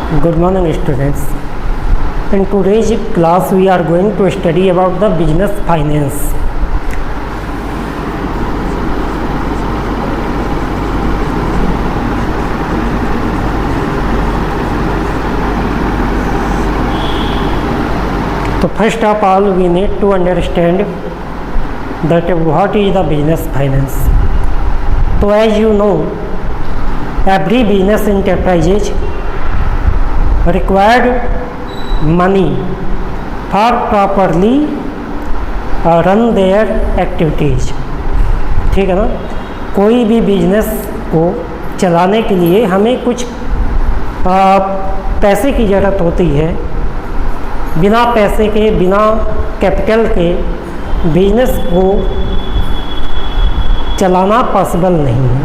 Good morning, students. In today's class, we are going to study about the business finance. So first of all, we need to understand that what is the business finance. So as you know, every business enterprises required money for properly run their activities. ठीक है ना, कोई भी business को चलाने के लिए हमें कुछ पैसे की ज़रूरत होती है. बिना पैसे के, बिना कैपिटल के बिजनेस को चलाना पॉसिबल नहीं है.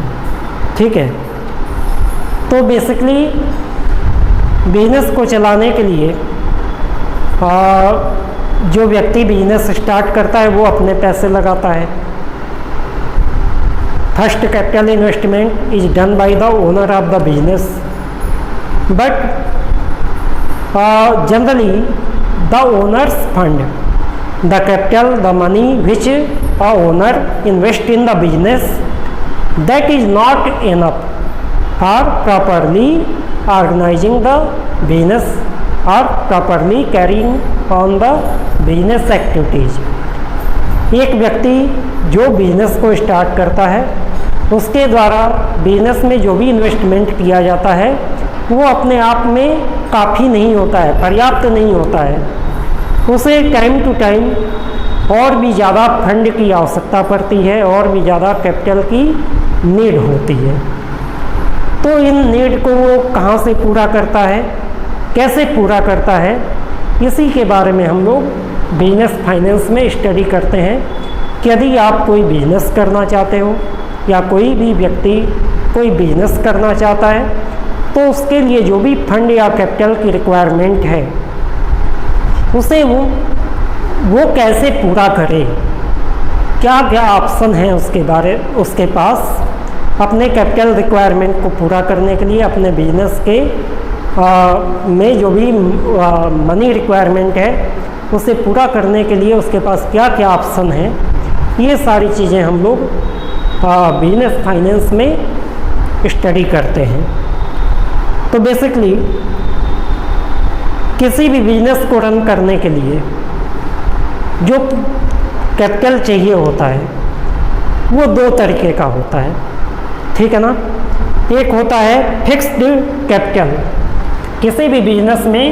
ठीक है, तो बेसिकली बिजनेस को चलाने के लिए जो व्यक्ति बिजनेस स्टार्ट करता है वो अपने पैसे लगाता है. First capital investment is done by the owner of the business, but generally the owner's fund the capital, the money which a owner invest in the business, that is not enough for properly organizing the business or properly carrying on the business activities. एक व्यक्ति जो business को start करता है उसके द्वारा business में जो भी इन्वेस्टमेंट किया जाता है वो अपने आप में काफ़ी नहीं होता है, पर्याप्त नहीं होता है. उसे टाइम टू टाइम और भी ज़्यादा फंड की आवश्यकता पड़ती है, और भी ज़्यादा कैपिटल की नीड होती है. तो इन नीड को वो कहाँ से पूरा करता है, कैसे पूरा करता है, इसी के बारे में हम लोग बिजनेस फाइनेंस में स्टडी करते हैं. कि यदि आप कोई बिजनेस करना चाहते हो या कोई भी व्यक्ति कोई बिजनेस करना चाहता है तो उसके लिए जो भी फंड या कैपिटल की रिक्वायरमेंट है उसे वो कैसे पूरा करे, क्या क्या ऑप्शन है उसके पास अपने कैपिटल रिक्वायरमेंट को पूरा करने के लिए, अपने बिजनेस के में जो भी मनी रिक्वायरमेंट है उसे पूरा करने के लिए उसके पास क्या क्या ऑप्शन है. ये सारी चीज़ें हम लोग बिजनेस फाइनेंस में स्टडी करते हैं. तो बेसिकली किसी भी बिजनेस को रन करने के लिए जो कैपिटल चाहिए होता है वो दो तरीके का होता है. ठीक है ना, एक होता है फिक्स्ड कैपिटल. किसी भी बिजनेस में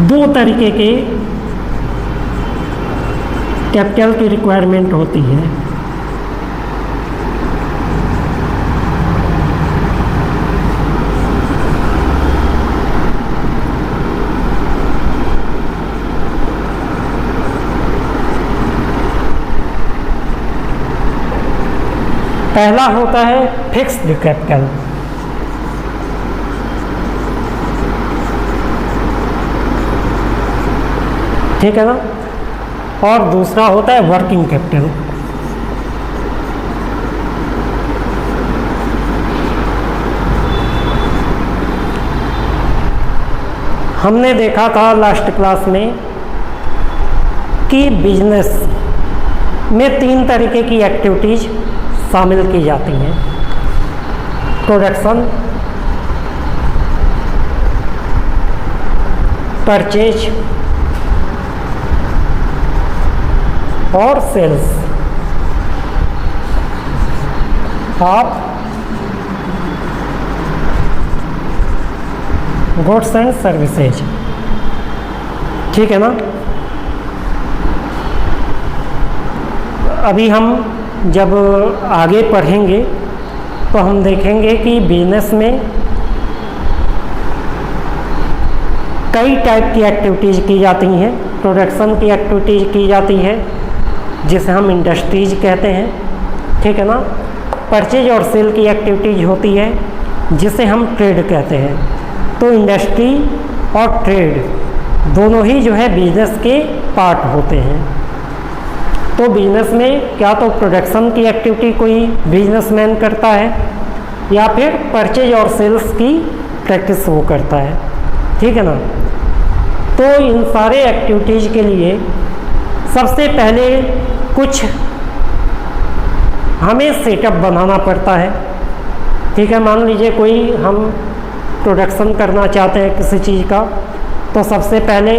दो तरीके के कैपिटल की रिक्वायरमेंट होती है. पहला होता है फिक्स्ड कैपिटल. ठीक है ना, और दूसरा होता है वर्किंग कैपिटल. हमने देखा था लास्ट क्लास में कि बिजनेस में तीन तरीके की एक्टिविटीज शामिल की जाती हैं. प्रोडक्शन, परचेज और sales of goods and services. ठीक है ना, अभी हम जब आगे पढ़ेंगे तो हम देखेंगे कि बिजनेस में कई टाइप की एक्टिविटीज़ की जाती हैं. प्रोडक्शन की एक्टिविटीज़ की जाती है जिसे हम इंडस्ट्रीज कहते हैं. ठीक है ना, परचेज और सेल की एक्टिविटीज होती है जिसे हम ट्रेड कहते हैं. तो इंडस्ट्री और ट्रेड दोनों ही जो है बिजनेस के पार्ट होते हैं. तो बिजनेस में क्या तो प्रोडक्शन की एक्टिविटी कोई बिजनेसमैन करता है या फिर परचेज और सेल्स की प्रैक्टिस वो करता है, ठीक है ना। तो इन सारे एक्टिविटीज़ के लिए सबसे पहले कुछ हमें सेटअप बनाना पड़ता है, ठीक है। मान लीजिए कोई हम प्रोडक्शन करना चाहते हैं किसी चीज़ का, तो सबसे पहले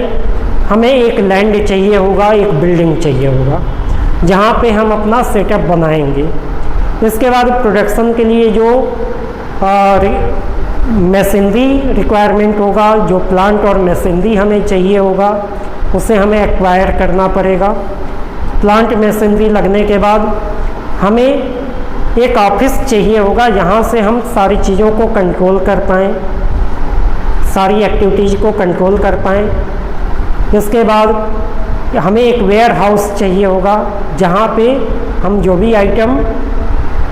हमें एक लैंड चाहिए होगा, एक बिल्डिंग चाहिए होगा जहाँ पे हम अपना सेटअप बनाएंगे। इसके बाद प्रोडक्शन के लिए जो मशीनरी रिक्वायरमेंट होगा, जो प्लांट और मशीनरी हमें चाहिए होगा, उसे हमें एक्वायर करना पड़ेगा। प्लांट मशीनरी लगने के बाद हमें एक ऑफिस चाहिए होगा जहाँ से हम सारी चीज़ों को कंट्रोल कर पाएँ, सारी एक्टिविटीज़ को कंट्रोल कर पाएँ। इसके बाद हमें एक वेयर हाउस चाहिए होगा जहाँ पे हम जो भी आइटम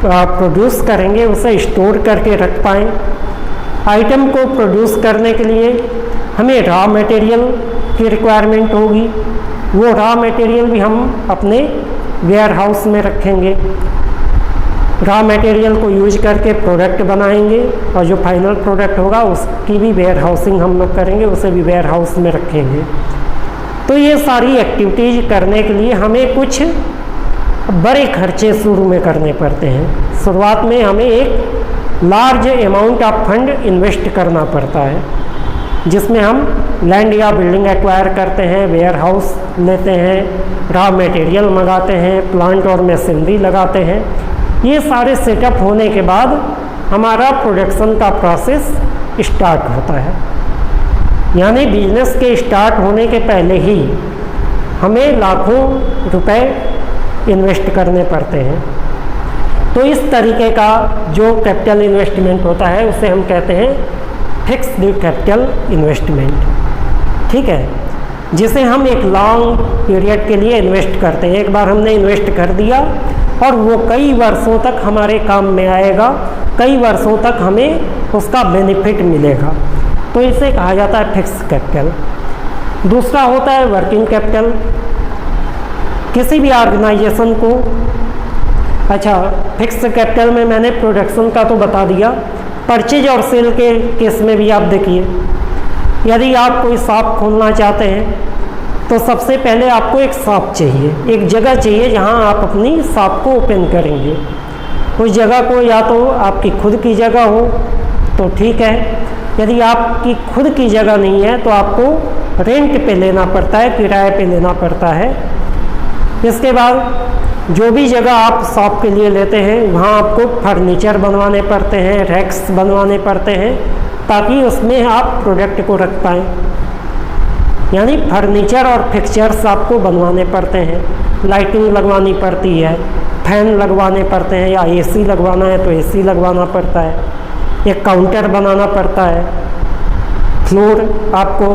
प्रोड्यूस करेंगे उसे स्टोर करके रख पाएँ। आइटम को प्रोड्यूस करने के लिए हमें रॉ मटेरियल की रिक्वायरमेंट होगी, वो रॉ मटेरियल भी हम अपने वेयर हाउस में रखेंगे। रॉ मटेरियल को यूज करके प्रोडक्ट बनाएंगे और जो फाइनल प्रोडक्ट होगा उसकी भी वेयर हाउसिंग हम लोग करेंगे, उसे भी वेयर हाउस में रखेंगे। तो ये सारी एक्टिविटीज़ करने के लिए हमें कुछ बड़े खर्चे शुरू में करने पड़ते हैं। शुरुआत में हमें एक large amount of fund invest करना पड़ता है, जिसमें हम लैंड या बिल्डिंग एक्वायर करते हैं, वेयर हाउस लेते हैं, रॉ मटेरियल मंगाते हैं, प्लांट और मशीनरी लगाते हैं। ये सारे सेटअप होने के बाद हमारा प्रोडक्शन का प्रोसेस स्टार्ट होता है। यानी बिजनेस के स्टार्ट होने के पहले ही हमें लाखों रुपए इन्वेस्ट करने पड़ते हैं। तो इस तरीके का जो कैपिटल इन्वेस्टमेंट होता है उसे हम कहते हैं फिक्स्ड कैपिटल इन्वेस्टमेंट, ठीक है, जिसे हम एक लॉन्ग पीरियड के लिए इन्वेस्ट करते हैं। एक बार हमने इन्वेस्ट कर दिया और वो कई वर्षों तक हमारे काम में आएगा, कई वर्षों तक हमें उसका बेनिफिट मिलेगा। तो इसे कहा जाता है फिक्स्ड कैपिटल। दूसरा होता है वर्किंग कैपिटल। किसी भी ऑर्गेनाइजेशन को, अच्छा फिक्स्ड कैपिटल में मैंने प्रोडक्शन का तो बता दिया, परचेज और सेल के केस में भी आप देखिए, यदि आप कोई शॉप खोलना चाहते हैं तो सबसे पहले आपको एक शॉप चाहिए, एक जगह चाहिए जहां आप अपनी शॉप को ओपन करेंगे। उस जगह को या तो आपकी खुद की जगह हो तो ठीक है, यदि आपकी खुद की जगह नहीं है तो आपको रेंट पे लेना पड़ता है, किराए पे लेना पड़ता है। इसके बाद जो भी जगह आप शॉप के लिए लेते हैं वहाँ आपको फर्नीचर बनवाने पड़ते हैं, रैक्स बनवाने पड़ते हैं, ताकि उसमें आप प्रोडक्ट को रख पाएँ। यानी फर्नीचर और फिक्सचर्स आपको बनवाने पड़ते हैं, लाइटिंग लगवानी पड़ती है, फैन लगवाने पड़ते हैं, या एसी लगवाना है तो एसी लगवाना पड़ता है, एक काउंटर बनाना पड़ता है, फ्लोर आपको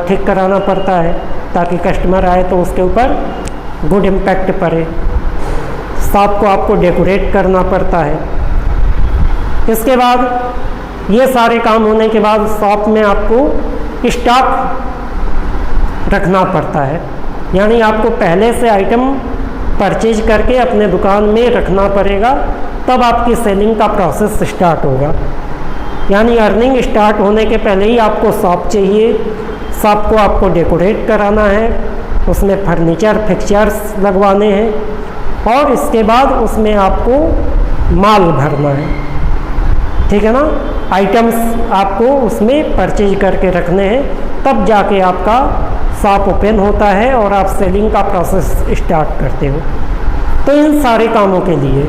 ठीक कराना पड़ता है ताकि कस्टमर आए तो उसके ऊपर गुड इम्पैक्ट पड़े। शॉप को आपको डेकोरेट करना पड़ता है। इसके बाद ये सारे काम होने के बाद शॉप में आपको स्टॉक रखना पड़ता है, यानी आपको पहले से आइटम परचेज करके अपने दुकान में रखना पड़ेगा, तब आपकी सेलिंग का प्रोसेस स्टार्ट होगा। यानी अर्निंग स्टार्ट होने के पहले ही आपको शॉप चाहिए, शॉप को आपको डेकोरेट कराना है, उसमें फर्नीचर फिक्सचर्स लगवाने हैं और इसके बाद उसमें आपको माल भरना है, ठीक है ना। आइटम्स आपको उसमें परचेज करके रखने हैं, तब जाके आपका शॉप ओपन होता है और आप सेलिंग का प्रोसेस स्टार्ट करते हो। तो इन सारे कामों के लिए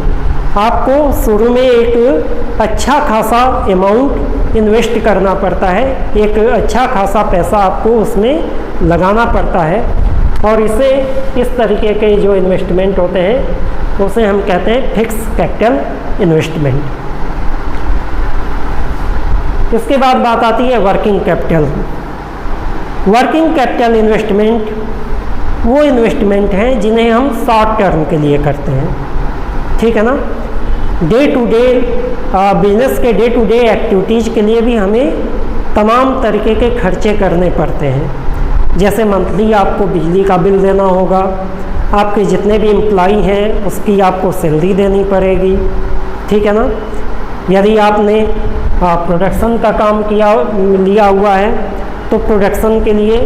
आपको शुरू में एक अच्छा खासा अमाउंट इन्वेस्ट करना पड़ता है, एक अच्छा खासा पैसा आपको उसमें लगाना पड़ता है, और इसे इस तरीके के जो इन्वेस्टमेंट होते हैं उसे हम कहते हैं फिक्स कैपिटल इन्वेस्टमेंट। इसके बाद बात आती है working capital. Working capital investment वो इन्वेस्टमेंट हैं जिन्हें हम शॉर्ट टर्म के लिए करते हैं, ठीक है ना। डे टू डे बिजनेस के डे टू डे एक्टिविटीज़ के लिए भी हमें तमाम तरीके के खर्चे करने पड़ते हैं। जैसे मंथली आपको बिजली का बिल देना होगा, आपके जितने भी एम्प्लॉई हैं उसकी आपको सैलरी देनी पड़ेगी, ठीक है ना। यदि आपने प्रोडक्शन का काम लिया हुआ है, तो प्रोडक्शन के लिए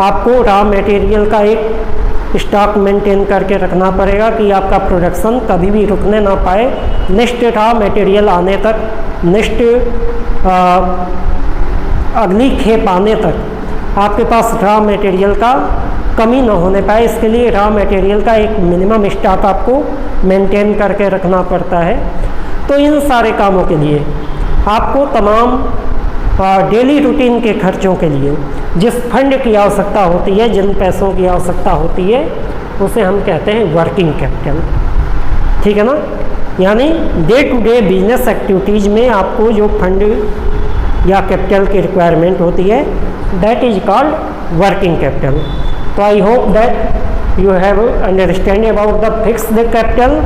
आपको रॉ मटेरियल का एक स्टॉक मेंटेन करके रखना पड़ेगा कि आपका प्रोडक्शन कभी भी रुकने ना पाए। नेक्स्ट रॉ मटेरियल आने तक, नेक्स्ट अगली खेप आने तक आपके पास रॉ मटेरियल का कमी ना होने पाए। इसके लिए रॉ मटेरियल का एक मिनिमम स्टॉक आपको मेंटेन करके रखना पड़ता है। तो इन सारे कामों के लिए आपको तमाम डेली रूटीन के खर्चों के लिए जिस फंड की आवश्यकता होती है, जिन पैसों की आवश्यकता होती है, उसे हम कहते हैं वर्किंग कैपिटल। ठीक है ना? यानी day to day business activities में आपको जो फंड या कैपिटल की रिक्वायरमेंट होती है, that is called working capital. तो I hope that you have understand about the fixed capital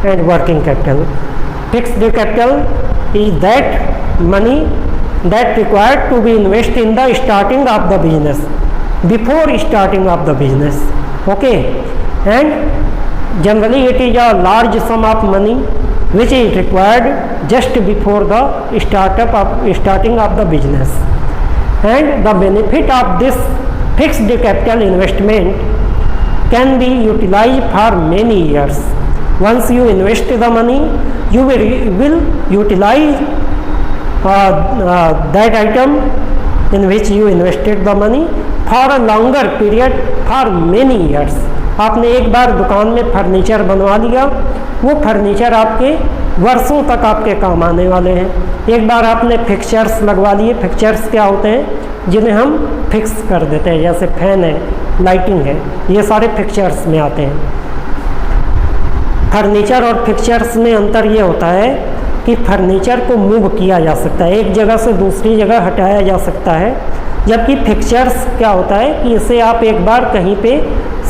and working capital. Fixed capital is that money that required to be invested in the starting of the business, before starting of the business, okay, and generally it is a large sum of money which is required just before the starting of the business, and the benefit of this fixed capital investment can be utilized for many years. Once you invest the money, you will utilize that item in which you invested the money for a longer period, for many years. आपने एक बार दुकान में furniture बनवा लिया, वो furniture आपके वर्षों तक आपके काम आने वाले हैं। एक बार आपने फिक्चर्स लगवा लिए। फिक्चर्स क्या होते हैं? जिन्हें हम फिक्स कर देते हैं, जैसे फैन है, लाइटिंग है, ये सारे फिक्चर्स में आते हैं। फर्नीचर और फिक्चर्स में अंतर ये होता है कि फर्नीचर को मूव किया जा सकता है, एक जगह से दूसरी जगह हटाया जा सकता है, जबकि फिक्चर्स क्या होता है कि इसे आप एक बार कहीं पे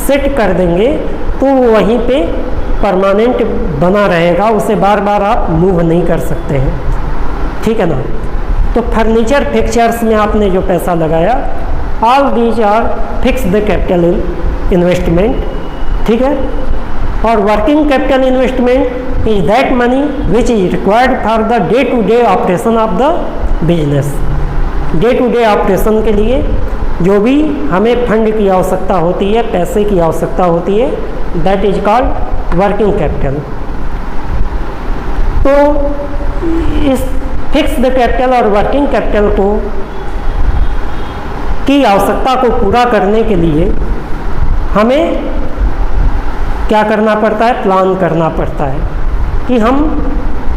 सेट कर देंगे तो वहीं पे परमानेंट बना रहेगा, उसे बार बार आप मूव नहीं कर सकते हैं। ठीक है ना? तो फर्नीचर फिक्चर्स में आपने जो पैसा लगाया, all these are fixed capital investment. ठीक है? और working capital investment is that money which is required for the day to day operation of the business. Day to day operation के लिए जो भी हमें फंड की आवश्यकता होती है, पैसे की आवश्यकता होती है, that is called working capital. तो इस फिक्स्ड कैपिटल और वर्किंग कैपिटल को की आवश्यकता को पूरा करने के लिए हमें क्या करना पड़ता है? प्लान करना पड़ता है कि हम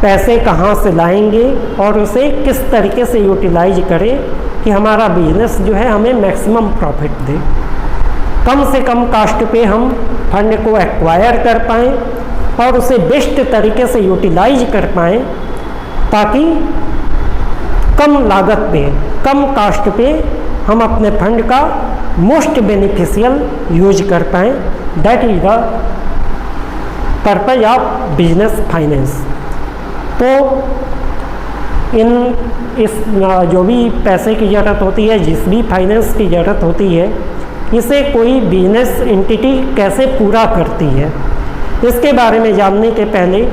पैसे कहाँ से लाएंगे और उसे किस तरीके से यूटिलाइज करें कि हमारा बिजनेस जो है हमें मैक्सिमम प्रॉफिट दे, कम से कम कास्ट पे हम फंड को एक्वायर कर पाएँ और उसे बेस्ट तरीके से यूटिलाइज कर पाएँ, ताकि कम लागत पे, कम कास्ट पे हम अपने फंड का मोस्ट बेनिफिशियल यूज कर पाएँ। That is the purpose of business finance. तो इस जो भी पैसे की ज़रूरत होती है, जिस भी फाइनेंस की ज़रूरत होती है, इसे कोई बिजनेस एंटिटी कैसे पूरा करती है, इसके बारे में जानने के पहले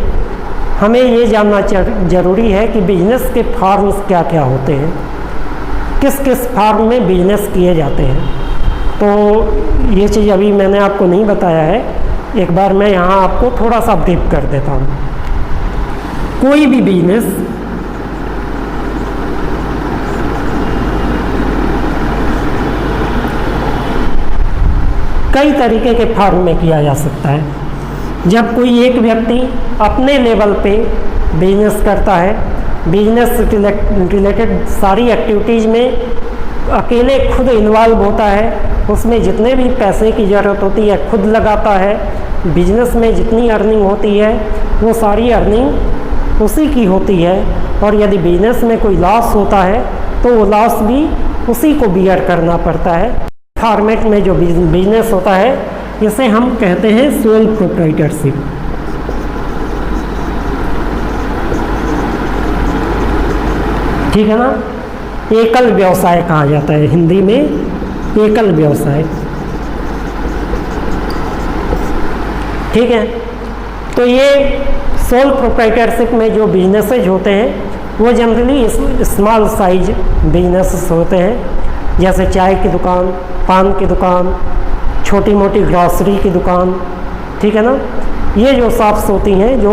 हमें ये जानना ज़रूरी है कि बिजनेस के फॉर्म्स क्या क्या होते हैं, किस किस फॉर्म में बिजनेस किए जाते हैं। तो ये चीज़ अभी मैंने आपको नहीं बताया है, एक बार मैं यहाँ आपको थोड़ा सा ब्रीफ कर देता हूँ। कोई भी बिजनेस कई तरीके के फॉर्म में किया जा सकता है। जब कोई एक व्यक्ति अपने लेवल पे बिजनेस करता है, बिजनेस रिलेटेड सारी एक्टिविटीज़ में अकेले खुद इन्वॉल्व होता है, उसमें जितने भी पैसे की ज़रूरत होती है खुद लगाता है, बिजनेस में जितनी अर्निंग होती है वो सारी अर्निंग उसी की होती है, और यदि बिजनेस में कोई लॉस होता है तो वो लॉस भी उसी को बियर करना पड़ता है। फॉर्मेट में जो बिजनेस होता है इसे हम कहते हैं सोल प्रोप्राइटरशिप। ठीक है ना? एकल व्यवसाय कहा जाता है हिंदी में, एकल व्यवसाय। ठीक है? तो ये सोल प्रोप्राइटरशिप में जो बिजनेसेज होते हैं वो जनरली स्मॉल साइज बिजनेस होते हैं, जैसे चाय की दुकान, पान की दुकान, छोटी मोटी ग्रॉसरी की दुकान, ठीक है ना। ये जो शॉप्स होती हैं जो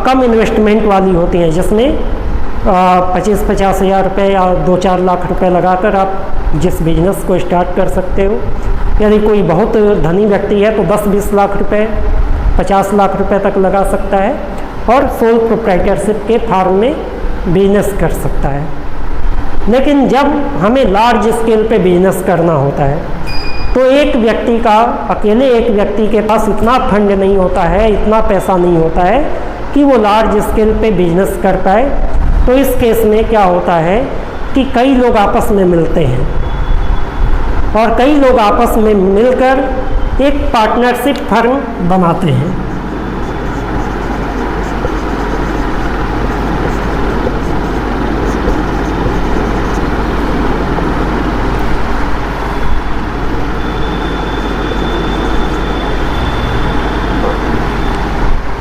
कम इन्वेस्टमेंट वाली होती हैं, जिसमें 25-50 हज़ार रुपये या 2-4 लाख रुपए लगाकर आप जिस बिज़नेस को स्टार्ट कर सकते हो। यदि कोई बहुत धनी व्यक्ति है तो 10-20 लाख रुपए, 50 लाख रुपए तक लगा सकता है और सोल प्रोप्राइटरशिप के फार्म में बिजनेस कर सकता है। लेकिन जब हमें लार्ज स्केल पे बिजनेस करना होता है तो एक व्यक्ति का, अकेले एक व्यक्ति के पास इतना फंड नहीं होता है, इतना पैसा नहीं होता है कि वो लार्ज स्केल पे बिजनेस कर पाए। तो इस केस में क्या होता है कि कई लोग आपस में मिलते हैं और कई लोग आपस में मिलकर एक पार्टनरशिप फर्म बनाते हैं।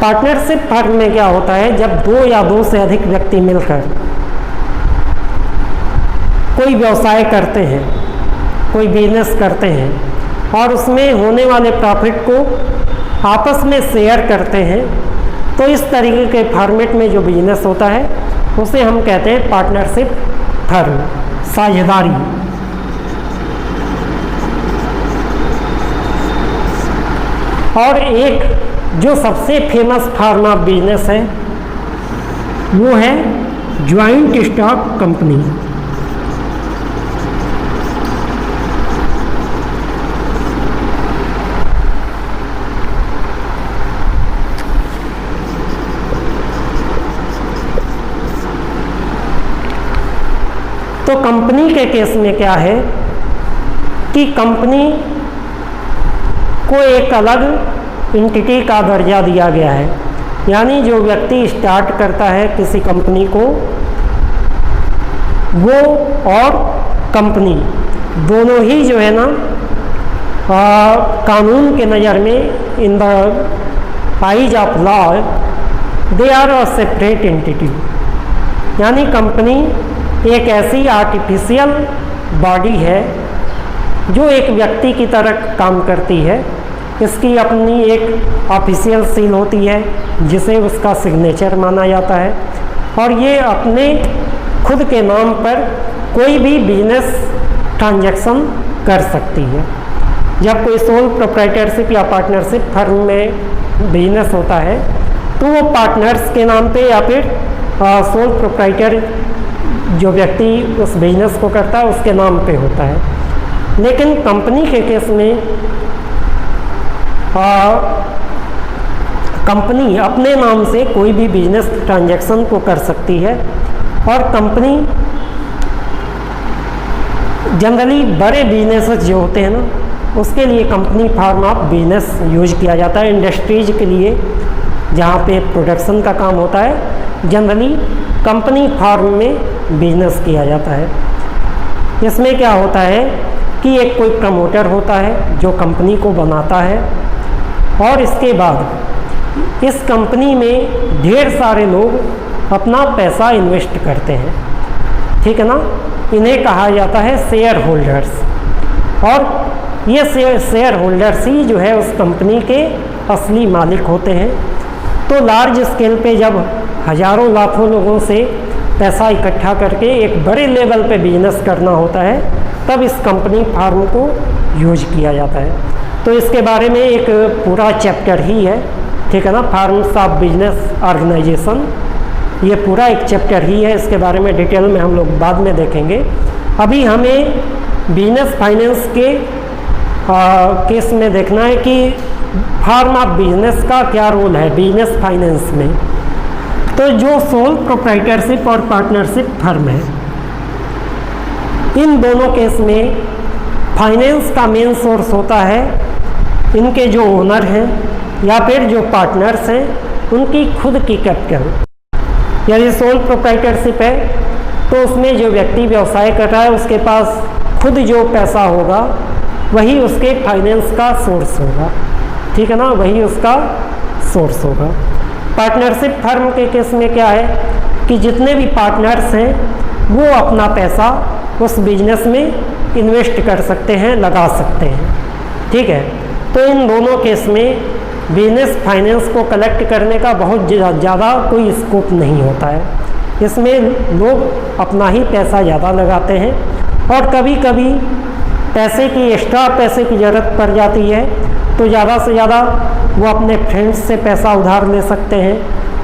पार्टनरशिप फर्म में क्या होता है, जब 2 या 2 से अधिक व्यक्ति मिलकर कोई व्यवसाय करते हैं, कोई बिजनेस करते हैं और उसमें होने वाले प्रॉफिट को आपस में शेयर करते हैं, तो इस तरीके के फॉर्मेट में जो बिजनेस होता है उसे हम कहते हैं पार्टनरशिप फर्म, साझेदारी। और एक जो सबसे फेमस फॉर्म ऑफ बिजनेस है वो है ज्वाइंट स्टॉक कंपनी। तो कंपनी के केस में क्या है कि कंपनी को एक अलग एंटिटी का दर्जा दिया गया है, यानी जो व्यक्ति स्टार्ट करता है किसी कंपनी को, वो और कंपनी दोनों ही जो है ना कानून के नज़र में, in the eyes of law, they are a separate entity. यानी कंपनी एक ऐसी आर्टिफिशियल बॉडी है जो एक व्यक्ति की तरह काम करती है। इसकी अपनी एक ऑफिशियल सील होती है जिसे उसका सिग्नेचर माना जाता है और ये अपने खुद के नाम पर कोई भी बिजनेस ट्रांजैक्शन कर सकती है। जब कोई सोल प्रोप्राइटरशिप या पार्टनरशिप फर्म में बिजनेस होता है तो वो पार्टनर्स के नाम पे या फिर सोल प्रोप्राइटर जो व्यक्ति उस बिजनेस को करता है उसके नाम पे होता है। लेकिन कंपनी के केस में कंपनी अपने नाम से कोई भी बिजनेस ट्रांजैक्शन को कर सकती है और कंपनी जनरली बड़े बिजनेसेस जो होते हैं ना उसके लिए company form of business use किया जाता है। इंडस्ट्रीज के लिए जहाँ पे प्रोडक्शन का काम होता है जनरली कंपनी फॉर्म में बिजनेस किया जाता है। इसमें क्या होता है कि एक कोई प्रमोटर होता है जो कंपनी को बनाता है और इसके बाद इस कंपनी में ढेर सारे लोग अपना पैसा इन्वेस्ट करते हैं, ठीक है ना। इन्हें कहा जाता है शेयर होल्डर्स और ये शेयर होल्डर्स ही जो है उस कंपनी के असली मालिक होते हैं। तो लार्ज स्केल पे जब हज़ारों लाखों लोगों से पैसा इकट्ठा करके एक बड़े लेवल पे बिजनेस करना होता है तब इस कंपनी फॉर्म को यूज किया जाता है। तो इसके बारे में एक पूरा चैप्टर ही है, ठीक है ना, फॉर्म्स ऑफ बिजनेस ऑर्गेनाइजेशन। ये पूरा एक चैप्टर ही है, इसके बारे में डिटेल में हम लोग बाद में देखेंगे। अभी हमें बिजनेस फाइनेंस के केस में देखना है कि फॉर्म ऑफ बिजनेस का क्या रोल है बिजनेस फाइनेंस में। तो जो सोल प्रोप्राइटरशिप और पार्टनरशिप फर्म है इन दोनों केस में फाइनेंस का मेन सोर्स होता है इनके जो ओनर हैं या फिर जो पार्टनर्स हैं उनकी खुद की कैपिटल। यदि सोल प्रोप्राइटरशिप है तो उसमें जो व्यक्ति व्यवसाय कर रहा है उसके पास खुद जो पैसा होगा वही उसके फाइनेंस का सोर्स होगा, ठीक है ना, वही उसका सोर्स होगा। पार्टनरशिप फर्म के केस में क्या है कि जितने भी पार्टनर्स हैं वो अपना पैसा उस बिजनेस में इन्वेस्ट कर सकते हैं, लगा सकते हैं। ठीक है, तो इन दोनों केस में बिजनेस फाइनेंस को कलेक्ट करने का बहुत ज़्यादा कोई स्कोप नहीं होता है। इसमें लोग अपना ही पैसा ज़्यादा लगाते हैं और कभी कभी पैसे की एक्स्ट्रा पैसे की ज़रूरत पड़ जाती है तो ज़्यादा से ज़्यादा वो अपने फ्रेंड्स से पैसा उधार ले सकते हैं,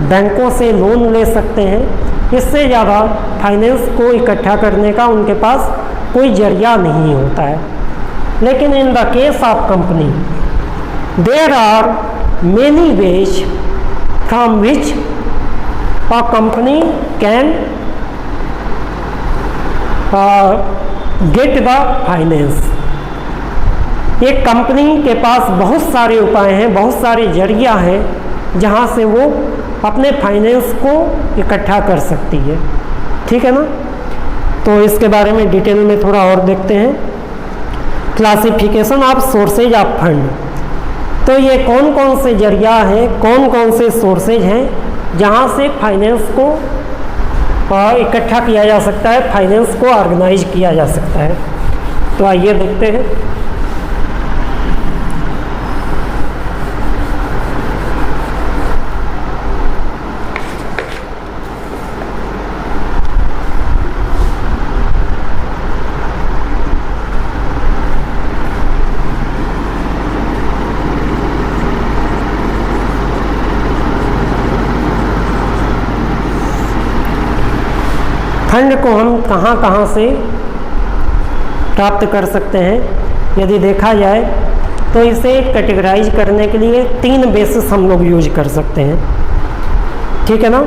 बैंकों से लोन ले सकते हैं। इससे ज़्यादा फाइनेंस को इकट्ठा करने का उनके पास कोई जरिया नहीं होता है। लेकिन in the case of company there are many ways from which a company can get the finance. एक कंपनी के पास बहुत सारे उपाय हैं, बहुत सारे जरिया हैं जहाँ से वो अपने फाइनेंस को इकट्ठा कर सकती है। ठीक है ना, तो इसके बारे में डिटेल में थोड़ा और देखते हैं। Classification of sources of fund. तो ये कौन कौन से जरिया हैं, कौन कौन से सोर्सेज हैं जहाँ से फाइनेंस को इकट्ठा किया जा सकता है, फाइनेंस को ऑर्गेनाइज किया जा सकता है। तो आइए देखते हैं। फंड को हम कहाँ कहाँ से प्राप्त कर सकते हैं, यदि देखा जाए तो इसे कैटेगराइज करने के लिए 3 बेसिस हम लोग यूज कर सकते हैं। ठीक है ना,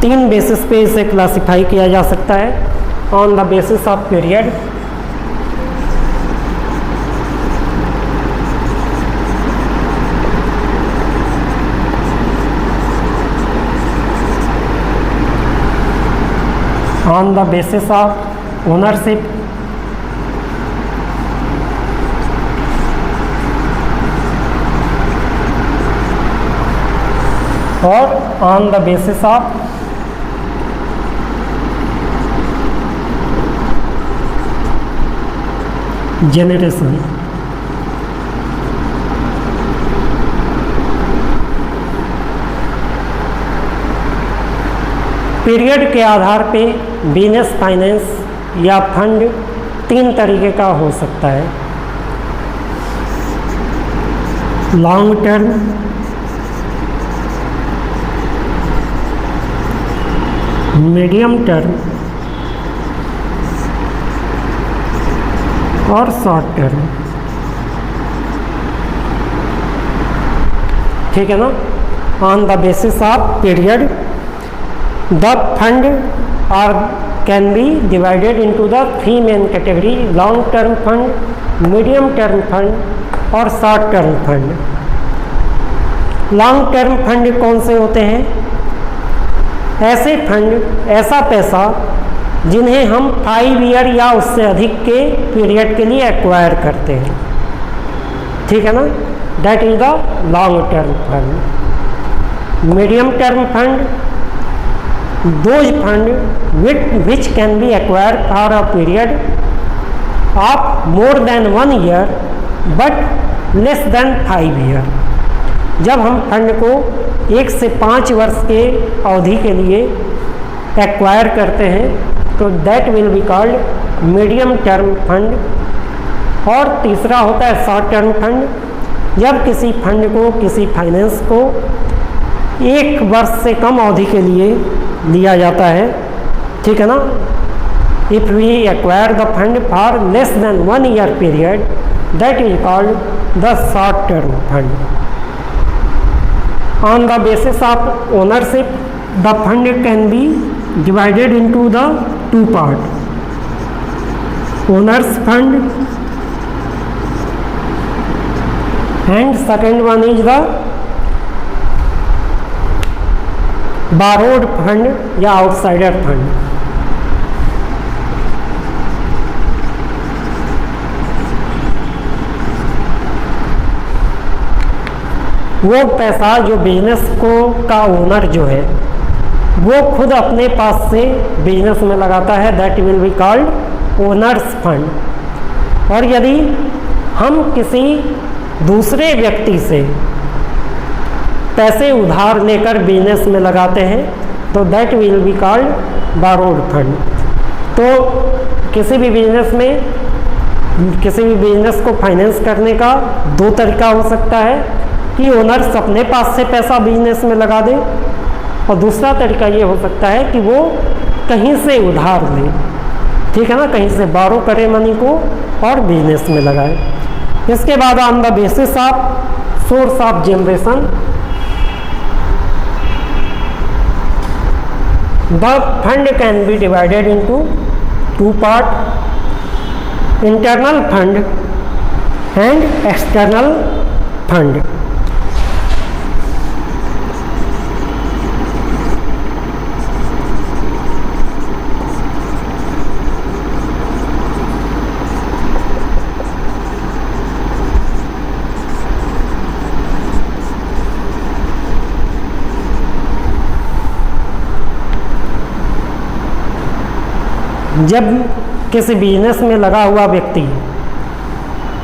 3 बेसिस पे इसे क्लासिफाई किया जा सकता है। On the basis of period, on the basis of ownership, और on the basis of generation। Period के आधार पे बिजनेस फाइनेंस या फंड 3 तरीके का हो सकता है। लॉन्ग टर्म, मीडियम टर्म और शॉर्ट टर्म। ठीक है ना, on the basis of period the fund can be divided into the 3 main category: long term fund, medium term fund और short term fund। long term fund कौन से होते हैं? ऐसे फंड, ऐसा पैसा जिन्हें हम 5 ईयर या उससे अधिक के पीरियड के लिए एक्वायर करते हैं। ठीक है ना, that is the long term fund. Medium term fund, those fund which can be acquired for a period of more than 1 year but less than 5 year। जब हम फंड को 1 से 5 वर्ष के अवधि के लिए एक्वायर करते हैं तो that will be called medium term fund. और तीसरा होता है शॉर्ट टर्म फंड। जब किसी फंड को, किसी फाइनेंस को 1 वर्ष से कम अवधि के लिए लिया जाता है। ठीक है ना, if we acquire the fund for less than 1 year period that is called the short term fund. On the basis of ownership the fund can be divided into the 2 part: owners fund and second one is the borrowed fund या outsider fund. वो पैसा जो business को का owner जो है वो खुद अपने पास से बिजनेस में लगाता है, that will be called owner's fund. और यदि हम किसी दूसरे व्यक्ति से पैसे उधार लेकर बिजनेस में लगाते हैं तो that will be called borrowed fund. तो किसी भी बिजनेस को फाइनेंस करने का दो तरीका हो सकता है कि ओनर्स अपने पास से पैसा बिजनेस में लगा दे, और दूसरा तरीका ये हो सकता है कि वो कहीं से उधार ले, ठीक है ना, कहीं से बारो करे मनी को और बिजनेस में लगाए। इसके बाद on the basis of source of generation, the fund can be divided into two part, internal fund and external fund. जब किसी बिजनेस में लगा हुआ व्यक्ति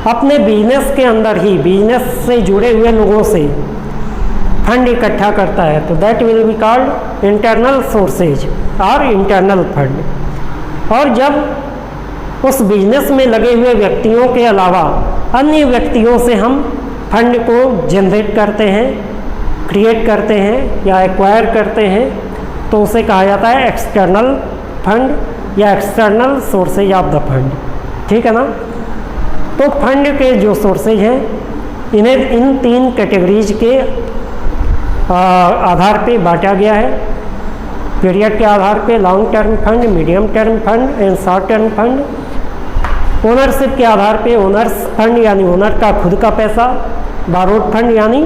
अपने बिजनेस के अंदर ही बिजनेस से जुड़े हुए लोगों से फंड इकट्ठा करता है तो that will be called internal sources और इंटरनल फंड। और जब उस बिजनेस में लगे हुए व्यक्तियों के अलावा अन्य व्यक्तियों से हम फंड को जनरेट करते हैं, क्रिएट करते हैं या एक्वायर करते हैं तो उसे कहा जाता है एक्सटर्नल फंड या external sources of the fund, ठीक है ना। तो फंड के जो सोर्सेज हैं इन्हें इन तीन कैटेगरीज के आधार पे बांटा गया है। पीरियड के आधार पे long term fund, medium term fund and short term fund. Ownership के आधार पे ओनर्स फंड यानी ओनर का खुद का पैसा, बारोड फंड यानी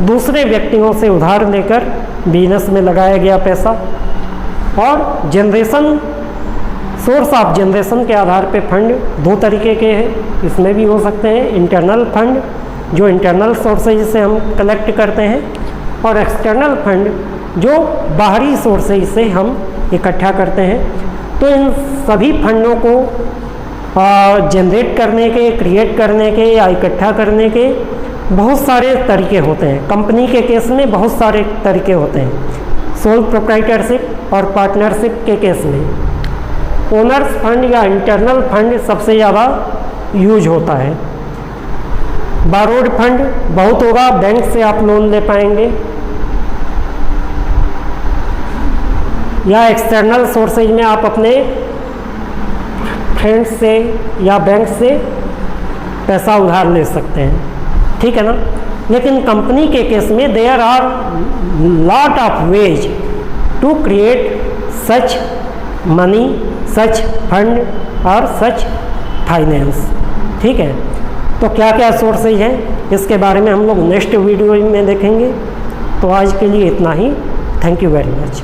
दूसरे व्यक्तियों से उधार लेकर बिजनेस में लगाया गया पैसा, और जनरेशन सोर्स ऑफ जनरेशन के आधार पे फंड दो तरीके के हैं। इसमें भी हो सकते हैं इंटरनल फंड जो इंटरनल सोर्सेज से हम कलेक्ट करते हैं, और एक्सटर्नल फंड जो बाहरी सोर्सेज से हम इकट्ठा करते हैं। तो इन सभी फंडों को जनरेट करने के, क्रिएट करने के या इकट्ठा करने के बहुत सारे तरीके होते हैं। कंपनी के केस में बहुत सारे तरीके होते हैं। सोल प्रोप्राइटरशिप और पार्टनरशिप के केस में ओनर्स फंड या इंटरनल फंड सबसे ज़्यादा यूज होता है। बारोड फंड बहुत होगा, बैंक से आप लोन ले पाएंगे, या एक्सटर्नल सोर्सेज में आप अपने फ्रेंड्स से या बैंक से पैसा उधार ले सकते हैं, ठीक है ना। लेकिन कंपनी के केस में there are lot of ways to create such money, such fund और सच फाइनेंस, ठीक है। तो क्या क्या सोर्सेज हैं इसके बारे में हम लोग नेक्स्ट वीडियो में देखेंगे। तो आज के लिए इतना ही। Thank you very much.